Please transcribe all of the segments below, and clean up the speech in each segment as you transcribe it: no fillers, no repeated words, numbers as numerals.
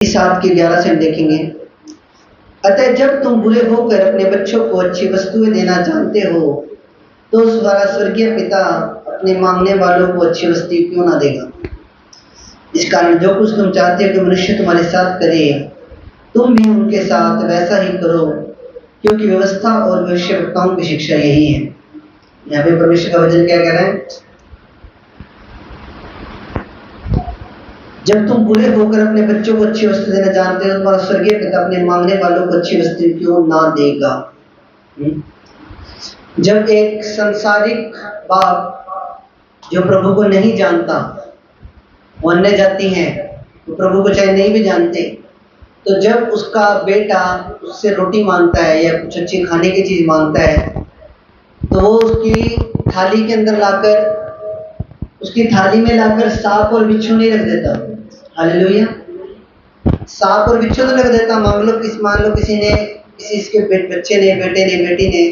7 के 11 से हम देखेंगे। अतः जब तुम बुरे होकर अपने बच्चों को अच्छी वस्तुएं देना जानते हो तो तुम्हारा स्वर्गीय पिता अपने मांगने वालों को अच्छी वस्तु क्यों ना देगा। इस कारण जो कुछ तुम चाहते हो कि मनुष्य तुम्हारे साथ करे तुम भी उनके साथ वैसा ही करो, क्योंकि व्यवस्था और भविष्यवक्ताओं की शिक्षा यही है। यहाँ पे परमेश्वर का वचन क्या कह रहा है? जब तुम बुरे होकर अपने बच्चों को अच्छी वस्तु देना जानते हो तो तुम्हारा स्वर्गीय पिता अपने मांगने वालों को अच्छी वस्तु क्यों ना देगा। जब एक संसारिक बाप जो प्रभु को नहीं जानता, वो अन्य जाति हैं, तो प्रभु को चाहे नहीं भी जानते, तो जब उसका बेटा उससे रोटी मांगता है या कुछ अच्छी खाने की चीज मांगता है तो वो उसकी थाली के अंदर लाकर, उसकी थाली में लाकर सांप और बिच्छू नहीं रख देता। हालेलुया। सांप और बिच्छू तो रख देता। मान लो किसी ने, इसके बच्चे ने, बेटे ने, बेटी ने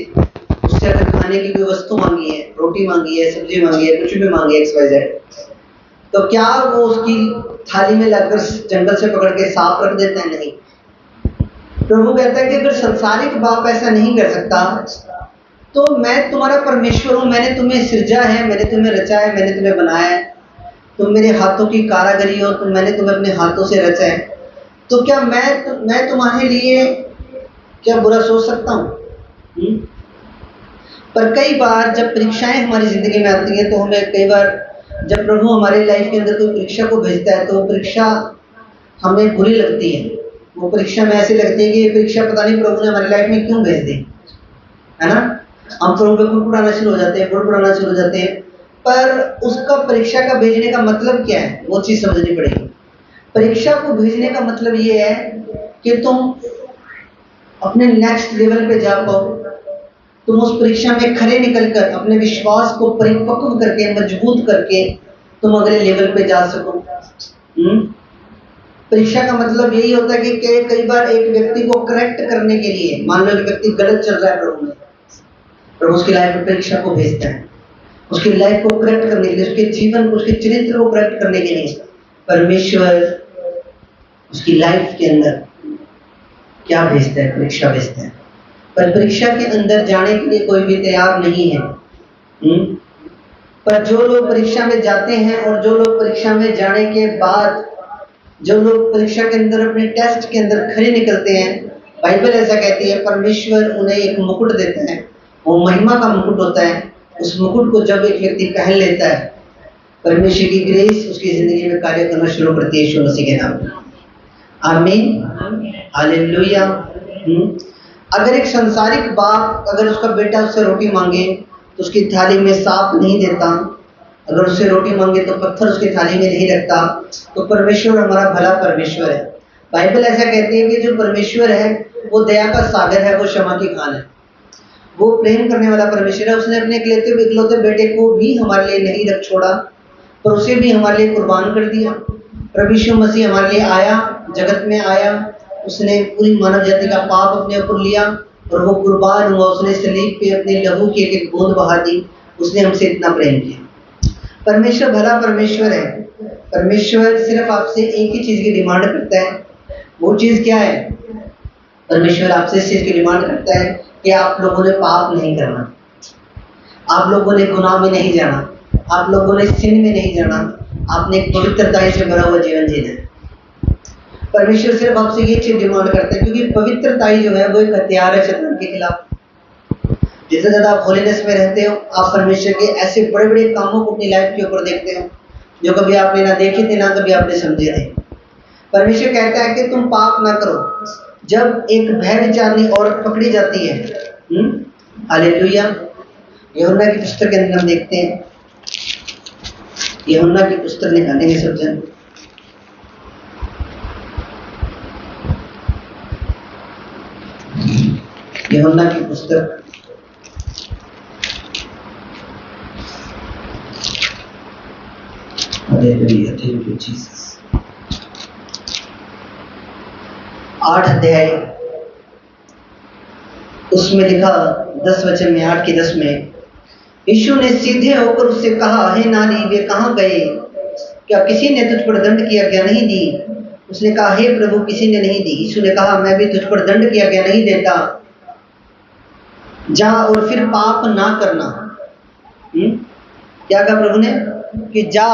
उससे अगर खाने की कोई वस्तु मांगी है, रोटी मांगी है, सब्जी मांगी है, कुछ भी मांगी है XYZ, तो क्या वो उसकी थाली में लाकर जंगल से पकड़ के सांप रख देता है? नहीं। प्रभु कहता है कि अगर संसारिक बाप ऐसा नहीं कर सकता तो मैं तुम्हारा परमेश्वर हूं, मैंने तुम्हें सृजा है, मैंने तुम्हें रचा है, मैंने तुम्हें बनाया है, तुम मेरे हाथों की कारागरी हो, तुम मैंने तुम्हें अपने हाथों से रचा है, तो क्या मैं तुम्हारे लिए क्या बुरा सोच सकता हूं? पर कई बार जब परीक्षाएं हमारी जिंदगी में आती हैं तो हमें कई बार जब प्रभु हमारे लाइफ के अंदर कोई परीक्षा को भेजता है तो वो परीक्षा हमें बुरी लगती है। वो परीक्षा में ऐसी लगती है कि ये परीक्षा पता नहीं प्रभु ने हमारी लाइफ में क्यों भेज दी, है ना। हम प्रभु पे कुड़कुड़ाना शुरू हो जाते हैं, बुड़बुड़ाना शुरू हो जाते हैं। पर उसका परीक्षा का भेजने का मतलब क्या है, वो चीज समझनी पड़ेगी। परीक्षा को भेजने का मतलब ये है कि तुम अपने नेक्स्ट लेवल पे जा पाओ, तुम उस परीक्षा में खरे निकलकर अपने विश्वास को परिपक्व करके, मजबूत करके तुम अगले लेवल पे जा सको। परीक्षा का मतलब यही होता है कि कई बार एक व्यक्ति को करेक्ट करने के लिए, मान लो कि व्यक्ति गलत चल रहा है, प्रभु उसकी लाइफ में परीक्षा को भेजता है, उसकी लाइफ को करेक्ट करने के लिए, उसके जीवन को, उसके चरित्र को करेक्ट करने के लिए परमेश्वर उसकी लाइफ के अंदर क्या भेजता है? परीक्षा भेजता है। पर परीक्षा के अंदर जाने के लिए कोई भी तैयार नहीं है। पर जो लोग परीक्षा में जाते हैं और जो लोग परीक्षा में जाने के बाद, जो लोग परीक्षा के अंदर, अपने टेस्ट के अंदर खरे निकलते हैं, बाइबल ऐसा कहती है परमेश्वर उन्हें एक मुकुट देता है। वो महिमा का मुकुट होता है। उस मुकुट को जब एक व्यक्ति पहन लेता है, परमेश्वर की ग्रेस उसकी जिंदगी में कार्य करना शुरू करती है यीशु मसीह के नाम में। आमीन, हालेलुया। अगर एक संसारिक बाप, अगर उसका बेटा उससे रोटी मांगे तो उसकी थाली में सांप नहीं देता, अगर उससे रोटी मांगे तो पत्थर उसकी थाली में नहीं रखता, तो परमेश्वर हमारा भला परमेश्वर है। बाइबल ऐसा कहती है कि जो परमेश्वर है वो दया का सागर है, वो क्षमा की खान है, वो प्रेम करने वाला परमेश्वर है। उसने अपने इकलौते बेटे को भी हमारे लिए नहीं रख छोड़ा, पर उसे भी हमारे लिए कुर्बान कर दिया। प्रभु यीशु मसीह हमारे लिए आया, जगत में आया, उसने पूरी मानव जाति का पाप अपने ऊपर लिया और वो कुर्बान हुआ। उसने सलीब पे अपने लहू की एक बूंद बहा दी। उसने हमसे इतना प्रेम किया। परमेश्वर भला परमेश्वर है। परमेश्वर सिर्फ आपसे एक ही चीज की डिमांड करता है। वो चीज क्या है? परमेश्वर आपसे इस चीज की डिमांड करता है कि आप लोगों ने पाप नहीं करना, आप लोगों ने गुनाह में नहीं जाना, आप लोगों ने सिन में नहीं जाना, आपने पवित्रता से भरा हुआ जीवन जीना है। परमेश्वर सिर्फ आपसे ये चीज डिमांड करता है, क्योंकि पवित्रता जो है वो एक हथियार है शैतान के खिलाफ। जितना ज्यादा आप होलीनेस में रहते हो, आप परमेश्वर के ऐसे बड़े बड़े कामों को अपनी लाइफ के ऊपर देखते हो जो कभी आपने ना देखे थे, ना कभी आपने समझे थे। परमेश्वर कहता है कि तुम पाप ना करो। जब एक व्यभिचारिणी औरत पकड़ी जाती है, हालेलुया, यूहन्ना की पुस्तक के अंदर हम देखते हैं, यूहन्ना की पुस्तक निकालेंगे सब जन। यूहन्ना की पुस्तक हालेलुया, थैंक यू जीसस। 8 अध्याय, उसमें लिखा 10 वचन में, 8 के 10 में, यीशु ने सीधे होकर उससे कहा, हे नारी, वे कहाँ गए? क्या किसी ने तुझ पर दंड की आज्ञा नहीं दी? उसने कहा, हे प्रभु, किसी ने नहीं दी। यीशु ने कहा, मैं भी तुझ पर दंड की आज्ञा नहीं देता, जा और फिर पाप ना करना। क्या कहा प्रभु ने? कि जा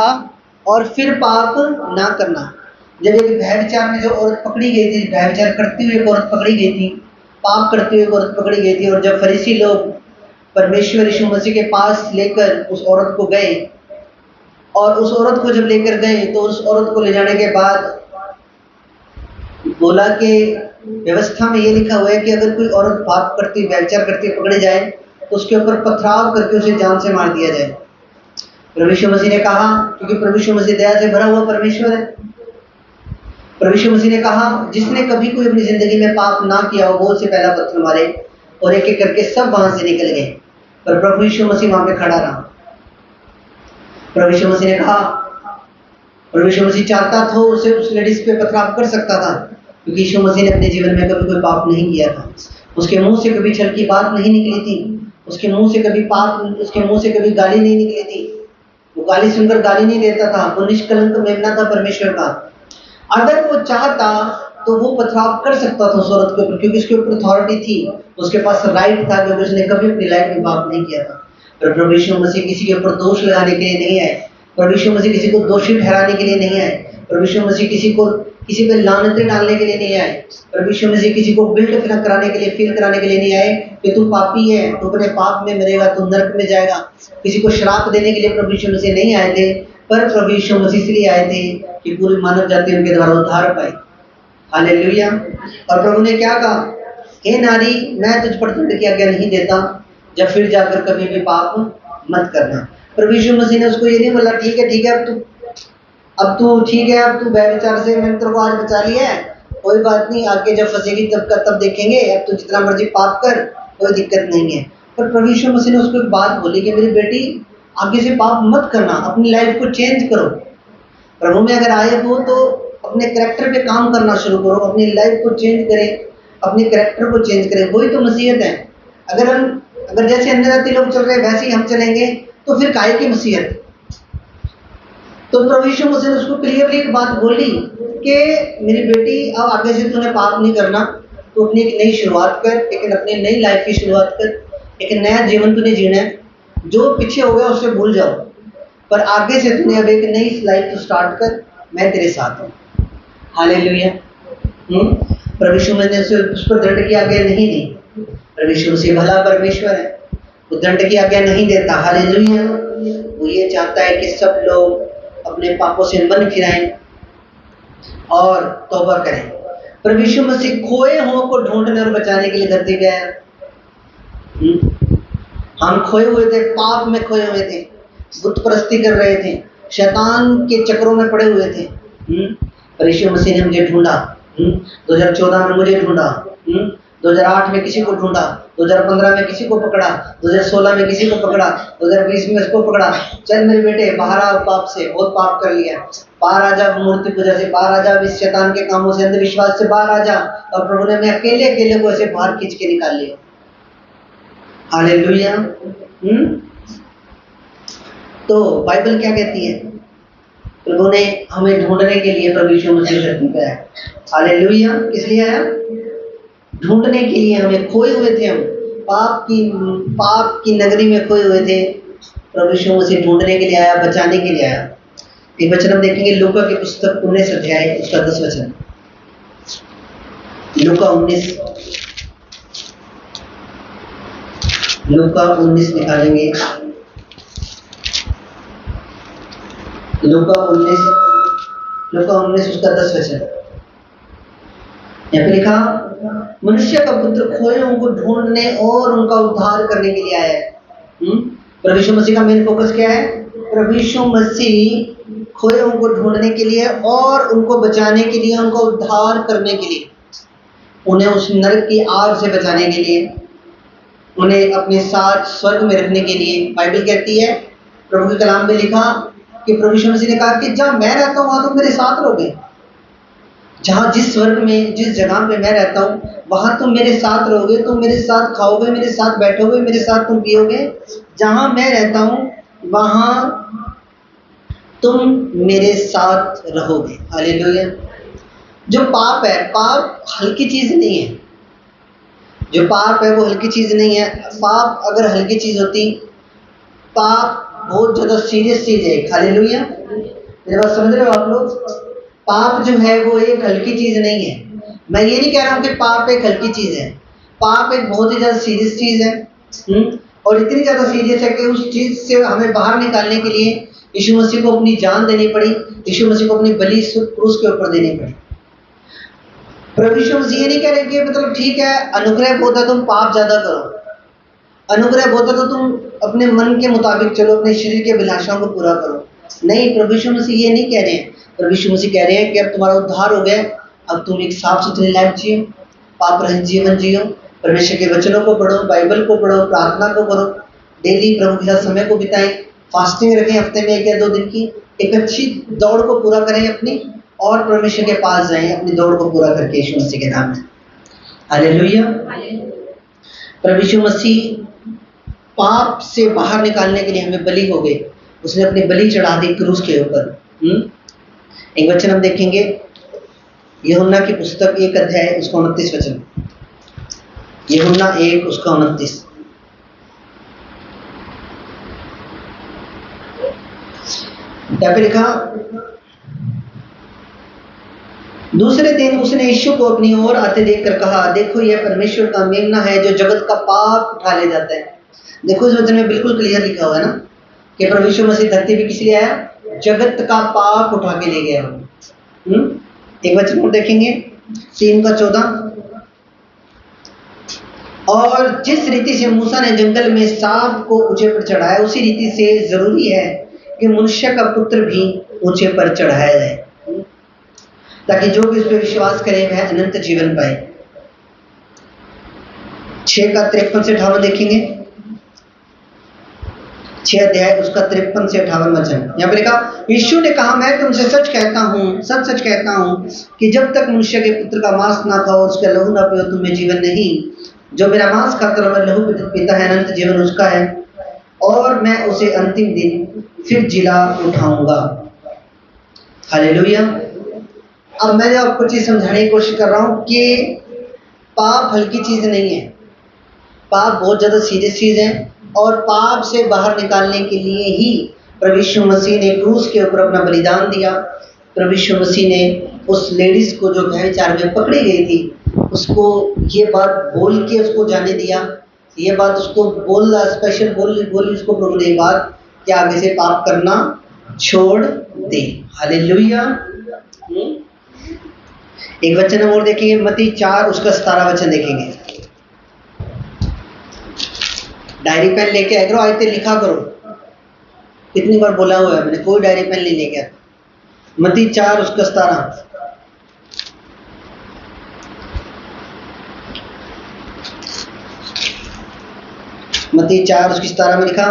और फिर पाप ना करना। जब एक व्यभिचार में जो औरत पकड़ी गई थी, व्यभिचार करती हुई एक औरत पकड़ी गई थी, पाप करती हुई एक औरत पकड़ी गई थी, और जब फरीसी लोग परमेश्वर यीशु मसीह के पास लेकर उस औरत को गए, और उस औरत को जब लेकर गए तो उस औरत को ले जाने के बाद बोला कि व्यवस्था में ये लिखा हुआ है कि अगर कोई औरत पाप करती, व्यभिचार करती पकड़ी जाए तो उसके ऊपर पथराव करके उसे जान से मार दिया जाए। प्रभु यीशु मसीह ने कहा, क्योंकि प्रभु यीशु मसीह दया से भरा हुआ परमेश्वर है, प्रभु यीशु मसीह ने कहा, जिसने कभी कोई अपनी जिंदगी में पाप ना किया हो वो उससे पहला पत्थर मारे। और एक एक करके सब वहां से निकल गए, पर प्रभु यीशु मसीह वहां पे खड़ा रहा। प्रभु यीशु मसीह ने कहा, प्रभु यीशु मसीह चाहता तो उसे उस लेडीज पे पथराव कर सकता था, क्योंकि यीशु मसीह ने अपने जीवन में कभी कोई पाप नहीं किया था। उसके मुंह से कभी छल की बात नहीं निकली थी, उसके मुंह से कभी गाली नहीं निकली थी, वो गाली सुनकर गाली नहीं देता था, वो निष्कलंक मेमना था परमेश्वर का। अगर वो चाहता तो वो पथराव कर सकता था उस औरत के ऊपर, क्योंकि उसके ऊपर अथॉरिटी थी, उसके पास राइट था, क्योंकि उसने कभी अपनी लाइफ में पाप नहीं किया था। पर प्रभु यीशु मसीह किसी के ऊपर दोष लगाने के लिए नहीं आए, प्रभु यीशु मसीह किसी को दोषी ठहराने के लिए नहीं आए, प्रभु यीशु मसीह किसी पे लानतें डालने के लिए नहीं आए, प्रभु यीशु मसीह किसी को गिल्ट कराने के लिए, फील कराने के लिए नहीं आए कि तू पापी है, तू अपने पाप में मरेगा, तू नरक में जाएगा। किसी को श्राप देने के लिए प्रभु यीशु मसीह नहीं आए थे, पर प्रभु यीशु मसीह इसलिए आए थे कि पूरी मानव जाति उनके द्वारा उद्धार पाए। हालेलुया। और प्रभु ने क्या कहा? हे नारी, मैं तुझ पर दंड की आज्ञा नहीं देता, जब फिर जाकर कभी भी पाप मत करना। प्रभु यीशु मसीह ने उसको ये नहीं बोला, ठीक है, अब तू ठीक है, अब तू व्यभिचार से मैंने तेरे को आज बचा लिया है, कोई बात नहीं, आगे जब फंसेगी तब देखेंगे, अब तू जितना मर्जी पाप कर, कोई दिक्कत नहीं है। पर प्रभु यीशु मसीह ने उसको एक बात बोली कि मेरी बेटी, आगे से पाप मत करना, अपनी लाइफ को चेंज करो। प्रभु में अगर आए हो तो अपने कैरेक्टर पे काम करना शुरू करो, अपनी लाइफ को चेंज करें, अपने कैरेक्टर को चेंज करें। वही तो मसीहत है। अगर जैसे अन्य जाति लोग चल रहे हैं वैसे ही हम चलेंगे तो फिर काहे की मसीहत? तो प्रभु यीशु मसीह ने उसको क्लियरली एक बात बोली कि मेरी बेटी, अब आगे से तूने पाप नहीं करना, तू अपनी एक नई शुरुआत कर, लेकिन अपनी नई लाइफ की शुरुआत कर, एक नया जीवन तूने जीना है, जो पीछे हो गया उससे भूल जाओ, पर आगे से तूने अब एक नई लाइफ तो स्टार्ट कर, मैं तेरे साथ हूँ। हालेलुया। प्रभु यीशु मसीह ने उस पर दंड की आज्ञा नहीं दी। प्रभु यीशु मसीह भला परमेश्वर है, वो दंड की आज्ञा नहीं देता। हालेलुया। वो ये चाहता है कि सब लोग अपने पापों से मन फिराएं और तौबा करें। प्रभु यीशु मसीह खोए हुओं को ढूंढने और बचाने के लिए धरती पे आया। हम खोए हुए थे, पाप में खोए हुए थे, बुत परस्ती कर रहे थे, शैतान के चक्रों में पड़े हुए थे। पर यीशु मसीह ने मुझे ढूंढा। 2014 में मुझे ढूंढा, 2008 में किसी को ढूंढा, 2015 में किसी को पकड़ा, 2016 में किसी को पकड़ा, 2020 में उसको पकड़ा। चल मेरे बेटे, बाहर आ पाप से, बहुत पाप कर लिया, बाहर आ जा मूर्ति पूजा से, बाहर आ जा इस शैतान के कामों से, अंधविश्वास से बाहर आ जा। और प्रभु ने मैं अकेले को ऐसे बाहर खींच के निकाल लिया। हालेलुया। तो बाइबल क्या कहती है? प्रभु ने हमें ढूंढने के लिए प्रभु यीशु मसीह धरती पे आया। हालेलुया। किस लिए आया? ढूंढने के लिए। हमें खोए हुए थे, हम पाप की नगरी में खोए हुए थे। प्रभु यीशु मसीह ढूंढने के लिए आया, बचाने के लिए आया। एक वचन हम देखेंगे, लूका की पुस्तक 19 अध्याय उसका 10 वचन। लूका 19 निकालेंगे। लूका 19 उसका 10 वचन। यहाँ पे लिखा, मनुष्य का पुत्र खोए को ढूंढने और उनका उद्धार करने के लिए आया है। प्रभु यीशु मसीह का मेन फोकस क्या है? प्रभु यीशु मसीह खोए को ढूंढने के लिए और उनको बचाने के लिए, उनको उद्धार करने के लिए, उन्हें उस नरक की आग से बचाने के लिए, उन्हें अपने साथ स्वर्ग में रखने के लिए। बाइबल कहती है, प्रभु के कलाम में लिखा कि प्रभु यीशु मसीह ने कहा कि जहाँ मैं रहता हूँ वहां तुम मेरे साथ रहोगे। जहाँ जिस स्वर्ग में, जिस जगह पे मैं रहता हूँ वहां तुम मेरे साथ रहोगे, तुम मेरे साथ खाओगे, मेरे साथ बैठोगे, मेरे साथ तुम पियोगे। जहाँ मैं रहता हूँ वहां तुम मेरे साथ रहोगे। हालेलुया। जो पाप है, पाप हल्की चीज नहीं है। जो पाप है वो हल्की चीज नहीं है। पाप अगर हल्की चीज होती, पाप बहुत ज्यादा सीरियस चीज है। हालेलुया, मेरी बात समझ रहे हो आप लोग? पाप जो है वो एक हल्की चीज नहीं है। मैं ये नहीं कह रहा हूं कि पाप एक हल्की चीज है। पाप एक बहुत ही ज्यादा सीरियस चीज है। और इतनी ज्यादा सीरियस है कि उस चीज से हमें बाहर निकालने के लिए यीशु मसीह को अपनी जान देनी पड़ी। यीशु मसीह को अपनी बलि क्रूस के ऊपर देनी पड़ी। प्रभु यीशु मसीह ये नहीं कह रहे कि मतलब ठीक है, अनुग्रह बहुत है, तुम पाप ज्यादा करो। अनुग्रह बहुत है तो तुम अपने मन के मुताबिक चलो, अपने शरीर के अभिलाषाओं को पूरा करो। नहीं, प्रभु यीशु मसीह ये नहीं कह रहे हैं। प्रभु यीशु मसीह कह रहे हैं कि अब तुम्हारा उद्धार हो गया, अब तुम एक साफ सुथरी लाइफ जियो, पाप रहित जीवन जियो, परमेश्वर के वचनों को पढ़ो, बाइबल को पढ़ो, प्रार्थना को करो, डेली प्रभु के साथ समय को बिताएं, फास्टिंग रखें हफ्ते में 1 या 2 दिन की, एक अच्छी दौड़ को पूरा करें अपनी, और परमेश्वर के पास जाएं अपनी दौड़ को पूरा करके यीशु मसीह के नाम में। हालेलुया। प्रभु यीशु मसीह पाप से बाहर निकालने के लिए हमें बलि हो गए। उसने अपनी बलि चढ़ा दी क्रूस के ऊपर। एक वचन हम देखेंगे, यूहन्ना की पुस्तक 1 अध्याय उसका 29 वचन। यूहन्ना 1 उसका 29। क्या लिखा? दूसरे दिन उसने यीशु को अपनी ओर आते देखकर कहा, देखो यह परमेश्वर का मेमना है जो जगत का पाप उठा ले जाता है। देखो इस वचन में बिल्कुल क्लियर लिखा हुआ है ना कि प्रभु यीशु मसीह धरती पे किस लिए आया? जगत का पाप उठा के ले गया। एक वचन और देखेंगे, 3 का 14। और जिस रीति से मूसा ने जंगल में सांप को ऊंचे पर चढ़ाया, उसी रीति से जरूरी है कि मनुष्य का पुत्र भी ऊंचे पर चढ़ाया जाए, ताकि जो भी इस पर विश्वास करे वह अनंत जीवन पाए। 6 का 53 से 58 देखेंगे। 6 अध्याय उसका 53 से 58 वचन। यहाँ पे लिखा, यीशु ने कहा, मैं तुमसे सच कहता हूँ, सच सच कहता हूँ कि जब तक मनुष्य के पुत्र का मांस ना खाओ, उसका लहू ना पियो, तुम्हें जीवन नहीं। जो मेरा मांस खाता और लहू पीता है, अनंत जीवन उसका है, और मैं उसे अंतिम दिन फिर जिला उठाऊंगा। हालेलुया। अब मैं आपको चीज समझाने की कोशिश कर रहा हूं कि पाप हल्की चीज नहीं है। पाप बहुत ज्यादा सीरियस चीज है, और पाप से बाहर निकालने के लिए ही प्रभु यीशु मसीह ने क्रूस के ऊपर अपना बलिदान दिया। प्रभु यीशु मसीह ने उस लेडीज को जो व्यभिचार में पकड़ी गई थी, उसको ये बात बोल के उसको जाने दिया। ये बात उसको बोला, स्पेशल बोली उसको प्रभु ने बात कि आगे से पाप करना छोड़ दे। हालेलुया। एक वचन हम और देखेंगे, मत्ती 4 उसका 17 वचन देखेंगे। डायरी पेन लेके आया करो, आयतें लिखा करो। कितनी बार बोला हुआ है मैंने, कोई डायरी पेन नहीं लेके आता। मत्ती 4 उसका 17। मत्ती 4 उसकी 17 में लिखा,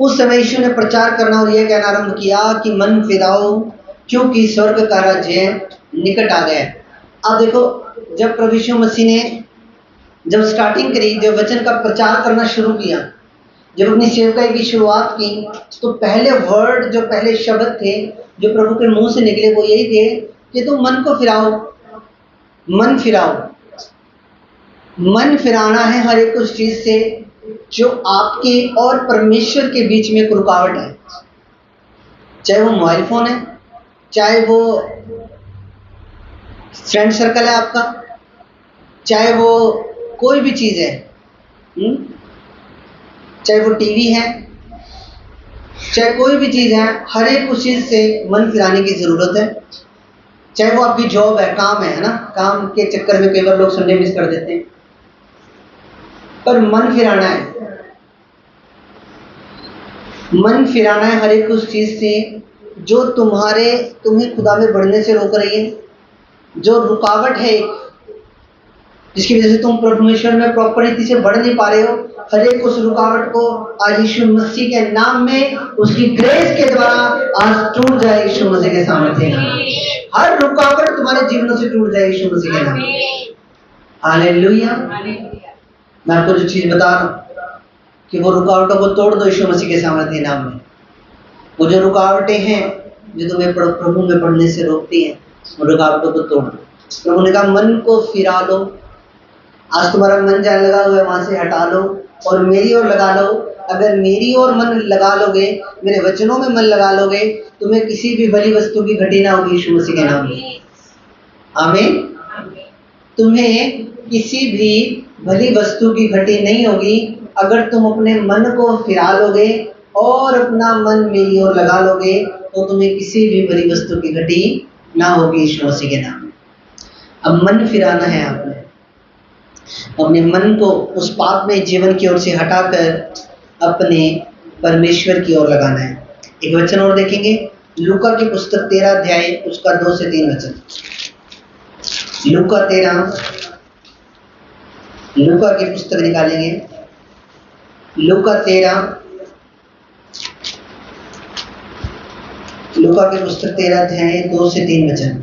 उस समय यीशु ने प्रचार करना और यह कहना आरंभ किया कि मन फिराओ, क्योंकि स्वर्ग का राज्य निकट आ गया है। अब देखो, जब प्रभु यीशु मसीह ने जब स्टार्टिंग करी, जब वचन का प्रचार करना शुरू किया, जब अपनी सेवकाई की शुरुआत की, तो पहले वर्ड, जो पहले शब्द थे जो प्रभु के मुंह से निकले, वो यही थे कि तुम मन को फिराओ। मन फिराओ, मन फिराना है हर एक उस चीज से जो आपके और परमेश्वर के बीच में एक रुकावट है। चाहे वो मोबाइल फोन है, चाहे वो फ्रेंड सर्कल है आपका, चाहे वो कोई भी चीज है, चाहे वो टीवी है, चाहे कोई भी चीज है, हर एक उस चीज से मन फिराने की जरूरत है। चाहे वो आपकी जॉब है, काम है ना, काम के चक्कर में कई बार लोग संडे मिस कर देते हैं, पर मन फिराना है। मन फिराना है हर एक उस चीज से जो तुम्हें खुदा में बढ़ने से रोक रही है, जो रुकावट है, जिसकी वजह से तुम परमेश्वर में प्रॉपर रीति से बढ़ नहीं पा रहे हो। हर एक उस रुकावट को आज यीशु मसीह के नाम में, उसकी ग्रेस के द्वारा आज टूट जाए यीशु मसीह के सामर्थ्य में। हर रुकावट तुम्हारे जीवन से टूट जाए यीशु मसीह के नाम में। हालेलुया। मैं आपको जो चीज बता रहा हूं कि वो रुकावटों को तोड़ दो यीशु मसीह के सामर्थ्य नाम में। वो जो रुकावटें हैं जो तुम्हें प्रभु में बढ़ने से रोकती हैं, रुकावटों को तोड़ना। प्रभु ने कहा मन को फिरा लो, आज तुम्हारा मन जहाँ लगा हुआ है वहां से हटा लो और मेरी ओर लगा लो। अगर मेरी ओर मन लगा लोगे, मेरे वचनों में मन लगा लोगे, तुम्हें किसी भी भली वस्तु की घटी ना होगी यीशु मसीह के नाम में। आमीन। तुम्हें किसी भी भली वस्तु की घटी नहीं होगी अगर तुम अपने मन को फिरा लोगे और अपना मन मेरी ओर लगा लोगे, तो तुम्हें किसी भी भली वस्तु की घटी ना होगी यीशु मसीह के नाम में। अब मन फिराना है आपने, अपने मन को उस पाप में जीवन की ओर से हटाकर अपने परमेश्वर की ओर लगाना है। एक वचन और देखेंगे, लूका की पुस्तक 13 अध्याय उसका 2 से 3 वचन। लूका की पुस्तक निकालेंगे, लूका की पुस्तक 13 अध्याय 2 से 3 वचन।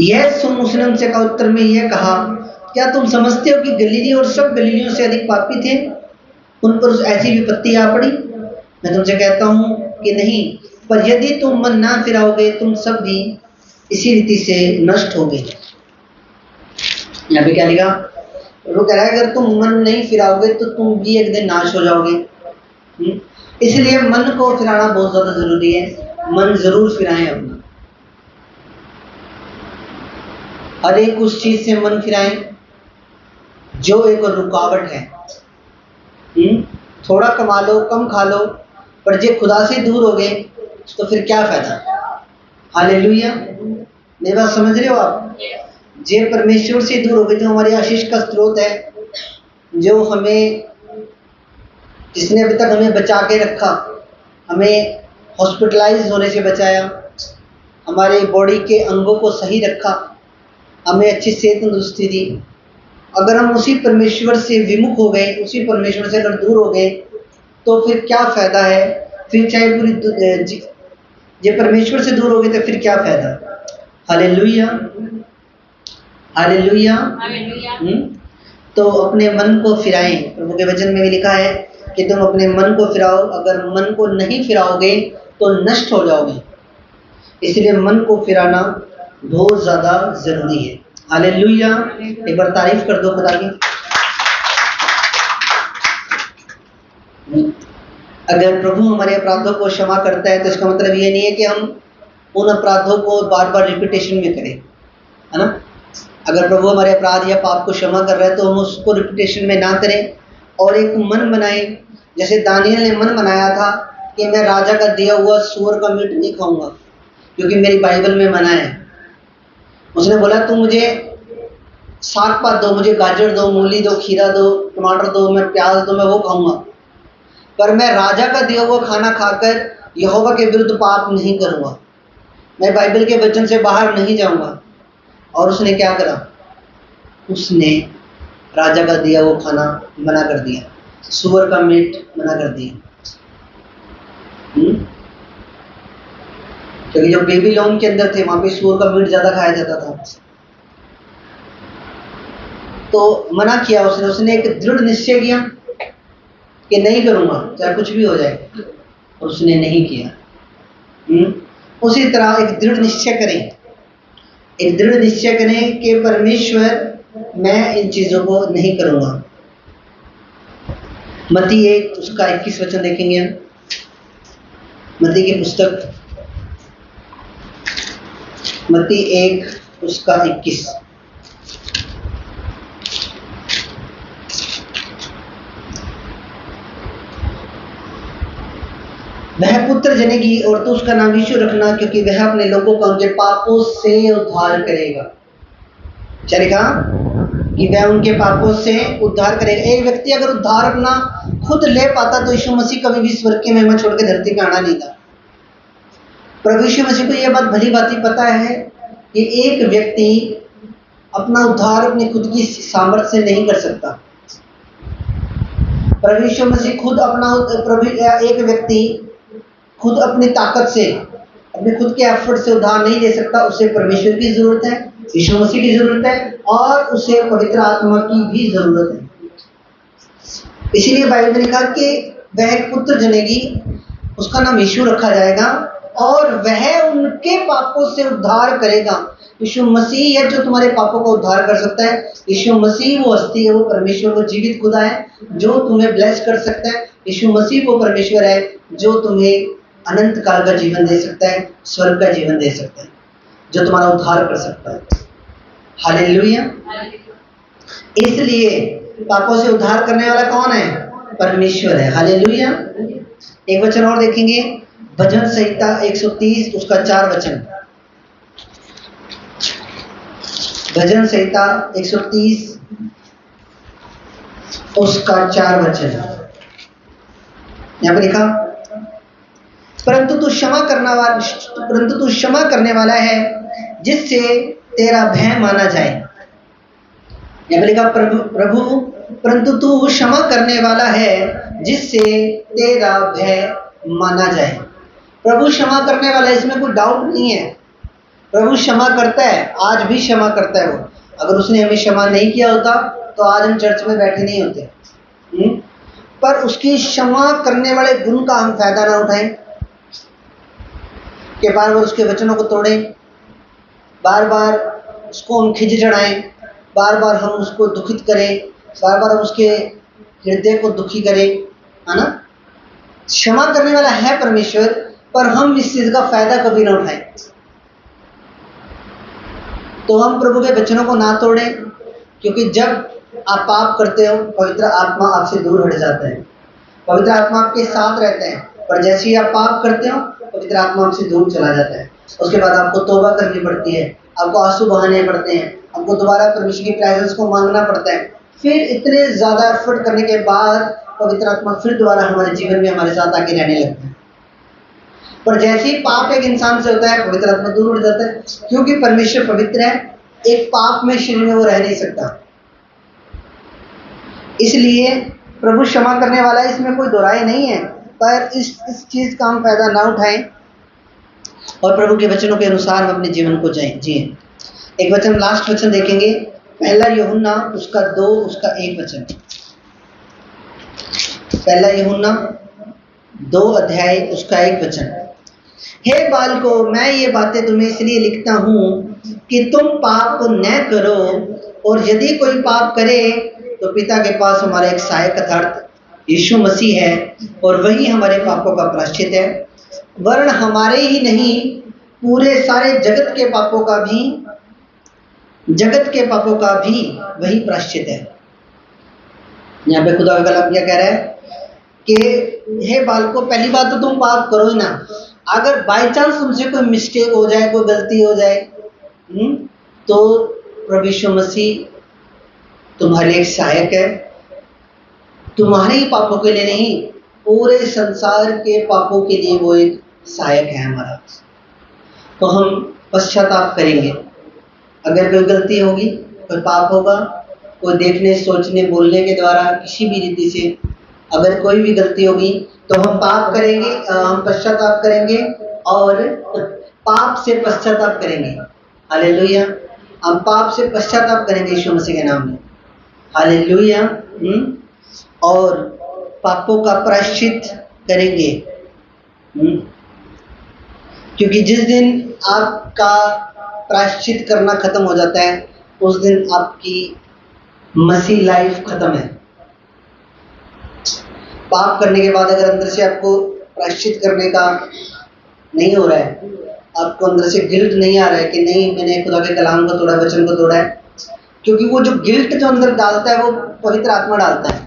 यह सुन उसने उनसे का उत्तर में यह कहा, क्या तुम समझते हो कि गलीली और सब गलीलियों से अधिक पापी थे, उन पर ऐसी विपत्ति आ पड़ी? मैं तुमसे कहता हूं कि नहीं, पर यदि तुम मन ना फिराओगे तुम सब भी इसी रीति से नष्ट होगे। यहाँ पे क्या लिखा? वो कह रहा है अगर तुम मन नहीं फिराओगे तो तुम भी एक दिन नाश हो जाओगे। इसलिए मन को फिराना बहुत ज्यादा जरूरी है। मन जरूर फिराएं अपना, हर एक उस चीज से मन फिराएं जो एक रुकावट है। थोड़ा कमा लो, कम खा लो, पर जे खुदा से दूर हो गए तो फिर क्या फायदा? हालेलुया। मेरी बात समझ रहे हो आप? जे परमेश्वर से दूर हो गए, जो हमारी आशीष का स्रोत है, जो हमें, जिसने अभी तक हमें बचा के रखा, हमें हॉस्पिटलाइज होने से बचाया, हमारे बॉडी के अंगों को सही रखा, हमें अच्छी सेहत तंदुरुस्ती दी, अगर हम उसी परमेश्वर से विमुख हो गए, उसी परमेश्वर से अगर दूर हो गए तो फिर क्या फायदा है? फिर चाहे पूरी जे परमेश्वर से दूर हो गए तो फिर क्या फायदा? Hallelujah, hallelujah. तो अपने मन को फिराएं। प्रभु के वचन में भी लिखा है कि तुम अपने मन को फिराओ, अगर मन को नहीं फिराओगे तो नष्ट हो जाओगे। इसलिए मन को फिराना बहुत ज्यादा जरूरी है। हालेलुया। एक बार तारीफ कर दो खुदा की। अगर प्रभु हमारे अपराधों को क्षमा करता है तो इसका मतलब ये नहीं है कि हम उन अपराधों को बार बार रिपीटेशन में करें, है ना? अगर प्रभु हमारे अपराध या पाप को क्षमा कर रहा है तो हम उसको रिपीटेशन में ना करें और एक मन बनाएं। जैसे दानियल ने मन बनाया था कि मैं राजा का दिया हुआ सूअर का मीट नहीं खाऊंगा क्योंकि मेरी बाइबल में मना है। उसने बोला तुम मुझे साग पात दो, मुझे गाजर दो, मूली दो, खीरा दो, टमाटर दो, मैं प्याज दो, मैं वो खाऊंगा, पर मैं राजा का दिया हुआ खाना खाकर यहोवा के विरुद्ध पाप नहीं करूंगा, मैं बाइबल के वचन से बाहर नहीं जाऊंगा। और उसने क्या करा? उसने राजा का दिया वो खाना मना कर दिया, सूअर का मीट मना कर दिया। क्योंकि जो बेबीलोन के अंदर थे वहां पे सूअर का मीट ज्यादा खाया जाता था, तो मना किया उसने। उसने एक दृढ़ निश्चय किया कि नहीं करूंगा चाहे कुछ भी हो जाए, और उसने नहीं किया। उसी तरह एक दृढ़ निश्चय करें, एक दृढ़ निश्चय करें कि परमेश्वर मैं इन चीजों को नहीं करूंगा। मत्ती 1 उसका 21 वचन देखेंगे हम। मत्ती की पुस्तक मत्ती 1 उसका 21। वह पुत्र जनेगी और तो उसका नाम यीशु रखना, क्योंकि वह अपने लोगों को उनके पापों से उद्धार करेगा। क्या लिखा? कि वह उनके पापों से उद्धार करेगा। एक व्यक्ति अगर उद्धार अपना खुद ले पाता तो यीशु मसीह कभी भी स्वर्ग की महिमा छोड़ के धरती पे आना नहीं था। प्रभु यीशु मसीह को यह बात भली भांति पता है कि एक व्यक्ति अपना उद्धार अपनी खुद की सामर्थ्य से नहीं कर सकता। प्रभु यीशु मसीह खुद अपना एक व्यक्ति खुद अपनी ताकत से, अपने खुद के एफर्ट से उद्धार नहीं दे सकता। उसे परमेश्वर की जरूरत है, यीशु मसीह की जरूरत है, और उसे पवित्र आत्मा की भी जरूरत है। इसीलिए बाइबल में लिखा कि वह एक पुत्र जनेगी, उसका नाम यीशु रखा जाएगा, और वह उनके पापों से उद्धार करेगा। यीशु मसीह है जो तुम्हारे पापों का उद्धार कर सकता है। यीशु मसीह वो हस्ती है, वो परमेश्वर, वो जीवित खुदा है जो तुम्हें ब्लेस कर सकता है। यीशु मसीह वो परमेश्वर है जो तुम्हें अनंत काल का जीवन दे सकता है, स्वर्ग का जीवन दे सकता है, जो तुम्हारा उद्धार कर सकता है। हालेलुया। इसलिए पापों से उद्धार करने वाला कौन है? परमेश्वर है। हालेलुया। एक वचन और देखेंगे, भजन संहिता 130 उसका 4 वचन। भजन संहिता 130 उसका 4 वचन। यहां पर लिखा, परंतु तू क्षमा करने वाला है जिससे तेरा भय माना जाए। यहां पर लिखा, प्रभु परंतु तू क्षमा करने वाला है जिससे तेरा भय माना जाए। प्रभु क्षमा करने वाला है, इसमें कोई डाउट नहीं है। प्रभु क्षमा करता है, आज भी क्षमा करता है वो। अगर उसने हमें क्षमा नहीं किया होता तो आज हम चर्च में बैठे नहीं होते। पर उसकी क्षमा करने वाले गुण का हम फायदा ना उठाएं कि बार बार उसके वचनों को तोड़ें, बार बार उसको हम खिज चढ़ाएं, बार बार हम उसको दुखित करें, बार बार हम उसके हृदय को दुखी करें, है ना। क्षमा करने वाला है परमेश्वर, पर हम इस चीज का फायदा कभी ना उठाएं। तो हम प्रभु के वचनों को ना तोड़ें, क्योंकि जब आप पाप करते हो पवित्र आत्मा आपसे दूर हट जाता है। पवित्र आत्मा आपके साथ रहते हैं, पर जैसे ही आप पाप करते हो पवित्र आत्मा आपसे दूर चला जाता है। उसके बाद आपको तौबा करनी पड़ती है, आपको आंसू बहाने पड़ते हैं, आपको दोबारा परमेश्वर की प्रेजेंस को मांगना पड़ता है। फिर इतने ज्यादा एफर्ट करने के बाद पवित्र आत्मा फिर दोबारा हमारे जीवन में हमारे साथ आके रहने लगता है। पर जैसे ही पाप एक इंसान से होता है पवित्र आत्मा दूर उठ जाता है, क्योंकि परमेश्वर पवित्र है, एक पाप में शरीर में वो रह नहीं सकता। इसलिए प्रभु क्षमा करने वाला है, इसमें कोई दोराय नहीं है। पर इस चीज का हम फायदा ना उठाएं और प्रभु के वचनों के अनुसार हम अपने जीवन को जिए। एक वचन, लास्ट वचन देखेंगे, पहला यूहन्ना उसका 2 उसका 1 वचन। पहला यूहन्ना 2 अध्याय उसका 1 वचन। हे बालको, मैं ये बातें तुम्हें इसलिए लिखता हूँ कि तुम पाप न करो, और यदि कोई पाप करे तो पिता के पास हमारा एक सहायक अर्थात यीशु मसीह है, और वही हमारे पापों का प्रायश्चित है। वरन हमारे ही नहीं, पूरे सारे जगत के पापों का भी वही प्रायश्चित है। यहाँ पे खुदा का कलाम क्या कह रहा है कि हे बालको, पहली बात तो तुम पाप करो ही ना। अगर बाय चांस तुमसे कोई मिस्टेक हो जाए, कोई गलती हो जाए, तो प्रभु यीशु मसीह तुम्हारे एक सहायक है। तुम्हारे ही पापों के लिए नहीं, पूरे संसार के पापों के लिए वो एक सहायक है हमारा। तो हम पश्चाताप करेंगे। अगर कोई गलती होगी, कोई पाप होगा, कोई देखने, सोचने, बोलने के द्वारा किसी भी रीति से अगर कोई भी गलती होगी, तो हम पाप करेंगे, हम पश्चाताप करेंगे और पाप से पश्चाताप करेंगे। हालेलुया। हम पाप से पश्चाताप करेंगे यीशु मसीह के नाम में। हालेलुया। और पापों का प्रायश्चित करेंगे। क्योंकि जिस दिन आपका प्रायश्चित करना खत्म हो जाता है, उस दिन आपकी मसीह लाइफ खत्म है। पाप करने के बाद अगर अंदर से आपको प्रायश्चित करने का नहीं हो रहा है, आपको अंदर से गिल्ट नहीं आ रहा है कि नहीं, मैंने खुदा के कलाम को तोड़ा, वचन को तोड़ा है, क्योंकि वो जो गिल्ट जो अंदर डालता है वो पवित्र आत्मा डालता है।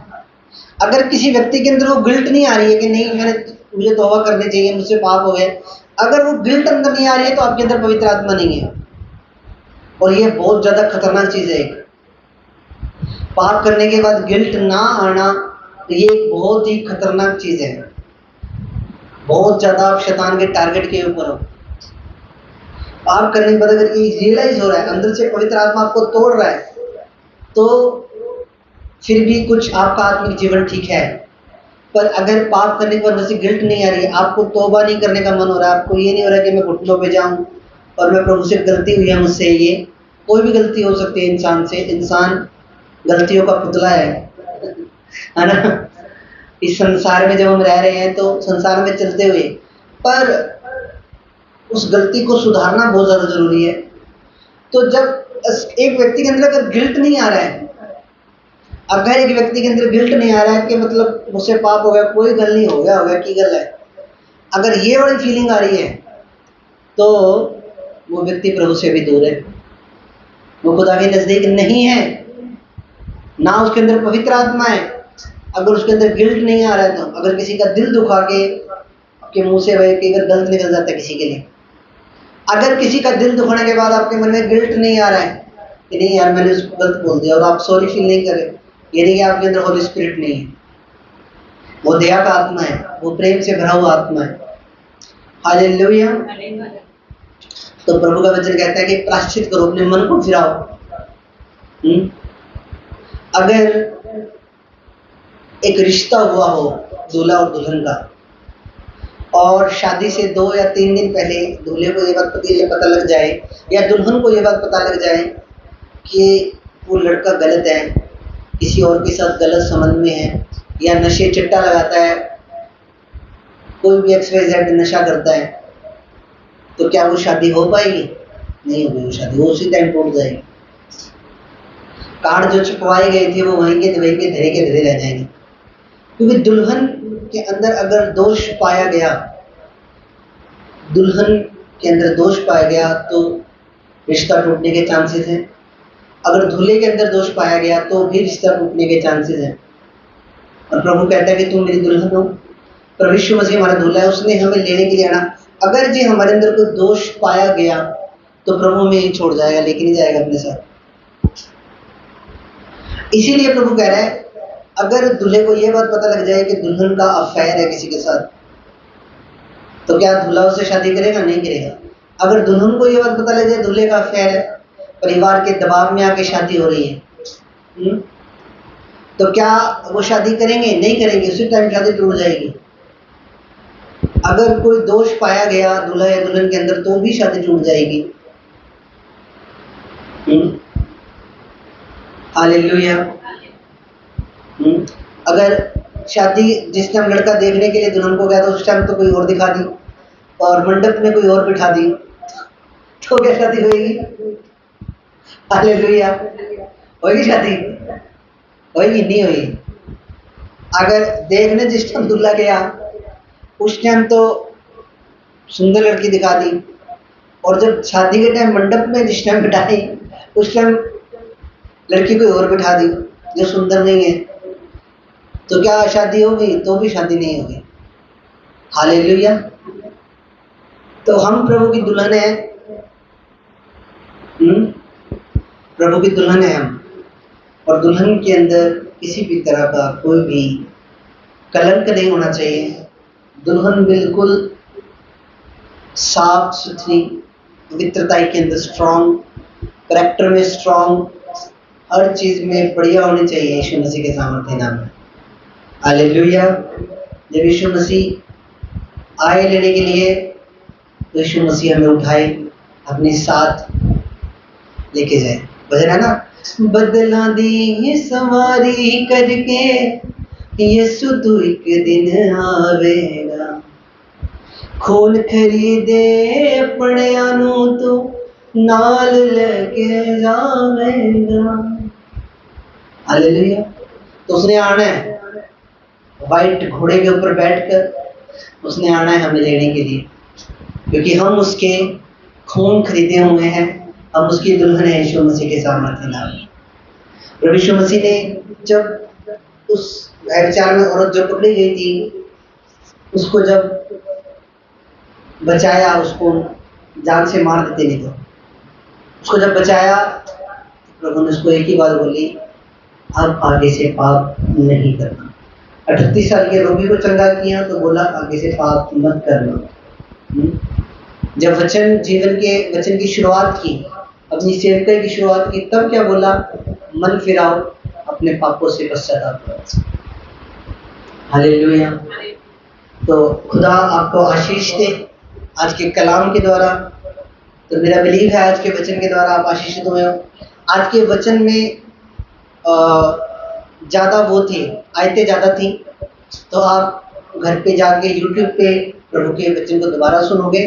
अगर किसी व्यक्ति के अंदर वो गिल्ट नहीं आ रही है कि नहीं, मुझे तौबा करनी चाहिए, मुझसे पाप हो गया, अगर वो गिल्ट अंदर नहीं आ रही है तो आपके अंदर पवित्र आत्मा नहीं है। और ये बहुत ज्यादा खतरनाक चीज है। पाप करने के बाद गिल्ट ना आना, ये एक बहुत ही खतरनाक चीज है। बहुत ज्यादा आप शैतान के टारगेट के ऊपर हो। पाप करने के बाद अगर ये रियलाइज हो रहा है, अंदर से पवित्र आत्मा आपको तोड़ रहा है, तो फिर भी कुछ आपका आत्मिक जीवन ठीक है। पर अगर पाप करने के बाद अंदर से गिल्ट नहीं आ रही है, आपको तौबा नहीं करने का मन हो रहा है, आपको ये नहीं हो रहा कि मैं घुटनों पे जाऊं और मैं प्रभु से गलती हुई है मुझसे, ये कोई भी गलती हो सकती है इंसान से, इंसान गलतियों का पुतला है ना। इस संसार में जब हम रह रहे हैं तो संसार में चलते हुए, पर उस गलती को सुधारना बहुत ज़्यादा ज़रूरी है। तो जब एक व्यक्ति के अंदर अगर गिल्ट नहीं आ रहा है, अगर एक व्यक्ति के अंदर गिल्ट नहीं आ रहा है कि मतलब मुझसे पाप हो गया, कोई गल नहीं, हो गया की गल है, अगर ये वाली फीलिंग आ रही है तो वो व्यक्ति प्रभु से भी दूर है, वो खुदा के नज़दीक नहीं है, ना उसके अंदर पवित्र आत्मा है। अगर उसके अंदर गिल्ट नहीं आ रहा है, तो अगर किसी का दिल दुखा के आपके मुंह से वह अगर गलत निकल जाता है किसी के लिए, अगर किसी का दिल दुखाने के बाद आपके मन में गिल्ट नहीं आ रहा है कि नहीं यार मैंने उसको गलत बोल दिया, और आप सॉरी फील नहीं कर रहे, ये नहीं कि आपके अंदर होली स्पिरिट नहीं है, वो दया का आत्मा है, वो प्रेम से भरा हुआ आत्मा है। हालेलुया। तो प्रभु का वचन कहता है कि प्रायश्चित करो, अपने मन को फिराओ। अगर एक रिश्ता हुआ हो दूल्हा और दुल्हन का, और शादी से 2 या 3 दिन पहले दूल्हे को ये बात पता लग जाए या दुल्हन को ये बात पता लग जाए कि वो लड़का गलत है, किसी और के साथ गलत संबंध में है, या नशे चिट्टा लगाता है, कोई भी XYZ नशा करता है, तो क्या वो शादी हो पाएगी? नहीं होगी वो शादी, वो उसी टाइम टूट जाएगी। कार्ड जो छपवाए गए थे वो वहीं के धरे रह जाएंगे, क्योंकि दुल्हन के अंदर अगर दोष पाया गया, दुल्हन के अंदर दोष पाया गया तो रिश्ता टूटने के चांसेस हैं। अगर दूल्हे के अंदर दोष पाया गया तो भी रिश्ता टूटने के चांसेस हैं। और प्रभु कहता है कि तुम मेरी दुल्हन हो, प्रभु यीशु मसीह हमारा दूल्हा है, उसने हमें लेने के लिए आना। अगर जी हमारे अंदर कोई दोष पाया गया तो प्रभु हमें ही छोड़ जाएगा, लेके नहीं जाएगा अपने साथ। इसीलिए प्रभु कह रहा है अगर दूल्हे को यह बात पता लग जाए कि दुल्हन का अफेयर है किसी के साथ, तो क्या दूल्हा उससे शादी करेगा? नहीं करेगा। अगर दुल्हन को यह बात पता लग जाए दूल्हे का अफेयर है, परिवार के दबाव में आके शादी हो रही है, तो क्या वो शादी करेंगे? नहीं करेंगे, उसी टाइम शादी टूट जाएगी। अगर कोई दोष पाया गया दूल्हा या दुल्हन के अंदर तो भी शादी टूट जाएगी। हालेलुया। अगर शादी जिस टाइम लड़का देखने के लिए दुल्हन को गया था उस टाइम तो कोई और दिखा दी और मंडप में कोई और बिठा दी, तो क्या शादी होगी? हालेलुया। होगी शादी? होगी? नहीं होगी। अगर देखने जिस टाइम दूल्हा गया उस टाइम तो सुंदर लड़की दिखा दी, और जब शादी के टाइम मंडप में जिस टाइम बिठाई उस टाइम लड़की कोई और बिठा दी जो सुंदर नहीं है, तो क्या शादी होगी? तो भी शादी नहीं होगी। हालेलुया। तो हम प्रभु की दुल्हन है, प्रभु की दुल्हन है हम, और दुल्हन के अंदर किसी भी तरह का कोई भी कलंक नहीं होना चाहिए। दुल्हन बिल्कुल साफ सुथरी, पवित्रता के अंदर स्ट्रांग, करैक्टर में स्ट्रांग, हर चीज में बढ़िया होनी चाहिए यीशु मसीह के सामर्थ्य नाम में। हालेलुया। जब यीशु मसीह आए लेने के लिए तो यीशु मसीह हमें उठाए अपने साथ लेके जाए। भजन है ना, बदला दी सवारी करके यीशु तू एक दिन आवेगा, खोल खरीदे अपने आनू तो नाल लेके जावेगा। हालेलुया। तो उसने आना है व्हाइट घोड़े के ऊपर बैठकर, उसने आना है हमें लेने के लिए, क्योंकि हम उसके खून खरीदे हुए हैं, हम उसकी दुल्हन है यीशु मसीह के सामर्थ्य नाम। प्रभु यीशु मसीह ने जब उस व्यभिचार में औरत जो पकड़ी गई थी उसको जब बचाया, उसको जान से मार देते नहीं, तो उसको जब बचाया प्रभु ने उसको एक ही बात बोली, अब आगे से पाप नहीं करना। 38 साल के रोगी को चंगा किया तो बोला आगे से पाप मत करना। जब वचन की शुरुआत की, अपनी सेवकाई की शुरुआत की, तब क्या बोला? मन फिराओ, अपने पापों से पश्चाताप करो। हालेलुया। तो खुदा आपको आशीष दे आज के कलाम के द्वारा। तो मेरा बिलीव है आज के वचन के द्वारा आप आशीषित हुए हो। आज के वचन में ज़्यादा वो थे, आयतें ज़्यादा थी, तो आप घर पे जाके यूट्यूब पे प्रभु के वचन को दोबारा सुनोगे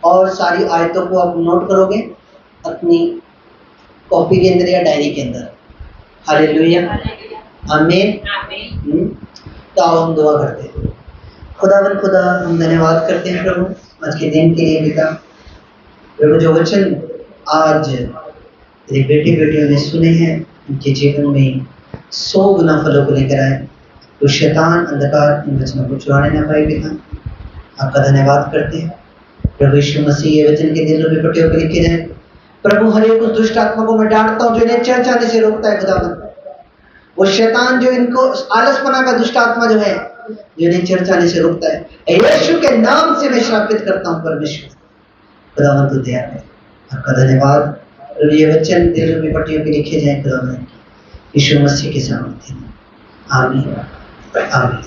और सारी आयतों को आप नोट करोगे अपनी कॉपी के अंदर या डायरी के अंदर। हालेलुया, आमीन। तो आओ हम दुआ करते हैं। खुदा हम धन्यवाद करते हैं प्रभु आज के दिन के लिए पिता। प्रभु जो वचन आज तेरे बेटे बेटियों ने सुने हैं उनके जीवन में 100 गुना फलों को लेकर आए। तो शैतान अंधकार इन वचनों को चुराने ना पाए पिता। आपका धन्यवाद करते हैं प्रभु यीशु मसीह। ये वचन के दिलों में पट्टियों पर लिखे जाए प्रभु। हर एक उस दुष्ट आत्मा को मैं डांटता हूँ जो इन्हें चर्च आने से रोकता है खुदावन। वो शैतान जो इनको आलसपना का दुष्ट आत्मा जो है जो इन्हें चर्च आने से रोकता है, यीशु के नाम से मैं श्रापित करता हूँ परमेश्वर। खुदावन तो दया है। आपका धन्यवाद प्रभु। ये वचन दिलों में पट्टियों पर लिखे जाए खुदावन यीशु मसीह के सामर्थ्य में। आमीन, आमीन।